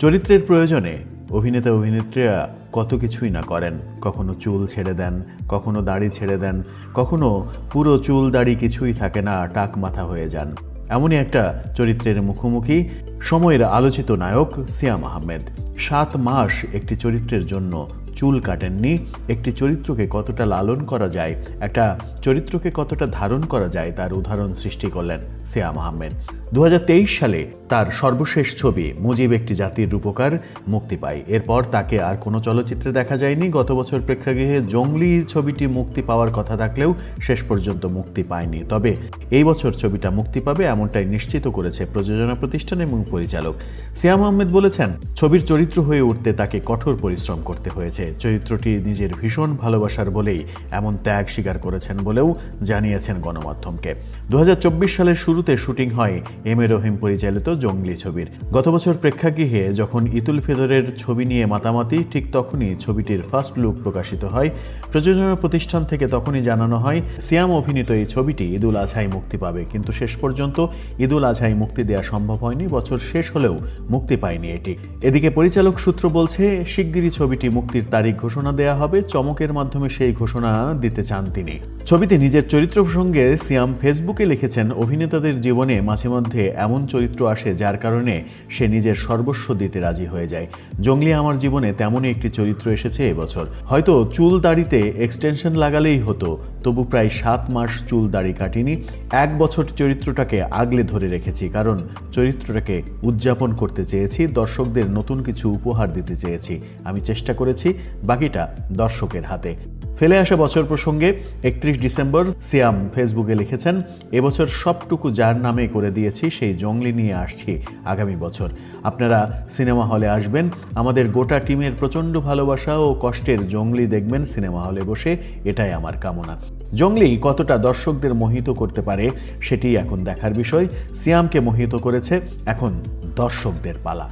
চরিত্রের প্রয়োজনে অভিনেতা অভিনেত্রীরা কত কিছুই না করেন। কখনো চুল ছেড়ে দেন, কখনো দাড়ি ছেড়ে দেন, কখনো পুরো চুল দাড়ি কিছুই থাকে না, টাক মাথা হয়ে যান। এমনই একটা চরিত্রের মুখোমুখি সময়ের আলোচিত নায়ক সিয়াম আহমেদ। 7 মাস একটি চরিত্রের জন্য চুল কাটেননি। একটি চরিত্রকে কতটা লালন করা যায়, একটা চরিত্রকে কতটা ধারণ করা যায় তার উদাহরণ সৃষ্টি করলেন সিয়াম আহমেদ। 2023 সালে তার সর্বশেষ ছবি মুজিব একটি জাতির রূপকার মুক্তি পায়। এরপর তাকে আর কোনো চলচ্চিত্রে দেখা যায়নি। গত বছর প্রেক্ষাগৃহে জঙ্গলি ছবিটি মুক্তি পাওয়ার কথা থাকলেও শেষ পর্যন্ত মুক্তি পায়নি। তবে এই বছর ছবিটা মুক্তি পাবে এমনটাই নিশ্চিত করেছে প্রযোজনা প্রতিষ্ঠান এবং পরিচালক। সিয়াম আহমেদ বলেছেন, ছবির চরিত্র হয়ে উঠতে তাকে কঠোর পরিশ্রম করতে হয়েছে। চরিত্রটি নিজের ভীষণ ভালোবাসার বলেই এমন ত্যাগ স্বীকার করেছেন বলেও জানিয়েছেন গণমাধ্যমকে। 2024 সালের শুরুতে শুটিং হয় এম এ রহিম পরিচালিত জঙ্গলি ছবির। গত বছর প্রেক্ষাগৃহে যখন ঈদুল ফিতরের ছবি নিয়ে মাতামাতি, ঠিক তখনই ছবিটির ফার্স্ট লুক প্রকাশিত হয়। প্রযোজনা প্রতিষ্ঠান থেকে তখনই জানানো হয় সিয়াম অভিনীত এই ছবিটি ঈদুল আজহায় মুক্তি পাবে, কিন্তু শেষ পর্যন্ত ঈদুল আজহায় মুক্তি দেওয়া সম্ভব হয়নি। বছর শেষ হলেও মুক্তি পায়নি এটি। এদিকে পরিচালক সূত্র বলছে, শিগগিরই ছবিটি মুক্তির তারিখ ঘোষণা দেয়া হবে। চমকের মাধ্যমে সেই ঘোষণা দিতে চান তিনি। ছবিতে নিজের চরিত্র প্রসঙ্গে সিয়াম ফেসবুকে লিখেছেন, অভিনেতাদের জীবনে মাঝে মধ্যে এমন চরিত্র আসে যার কারণে সে নিজের সর্বস্ব দিতে রাজি হয়ে যায়। জঙ্গলি আমার জীবনে তেমনই একটি চরিত্র এসেছে এবছর। হয়তো চুল দাড়িতে এক্সটেনশন লাগালেই হতো, তবু প্রায় 7 মাস চুল দাড়ি কাটিনি। 1 বছর চরিত্রটাকে আগলে ধরে রেখেছি, কারণ চরিত্রটাকে উদযাপন করতে চেয়েছি, দর্শকদের নতুন কিছু উপহার দিতে চেয়েছি। আমি চেষ্টা করেছি, বাকিটা দর্শকের হাতে। ফেলে আসা বছর প্রসঙ্গে 31 ডিসেম্বর সিয়াম ফেসবুকে লিখেছেন, এবছর সবটুকু যার নামে করে দিয়েছি, সেই জঙ্গলি নিয়ে আসছি আগামী বছর। আপনারা সিনেমা হলে আসবেন, আমাদের গোটা টিমের প্রচণ্ড ভালোবাসা ও কষ্টের জঙ্গলি দেখবেন সিনেমা হলে বসে, এটাই আমার কামনা। জঙ্গলি কতটা দর্শকদের মোহিত করতে পারে সেটি এখন দেখার বিষয়। সিয়ামকে মোহিত করেছে, এখন দর্শকদের পালা।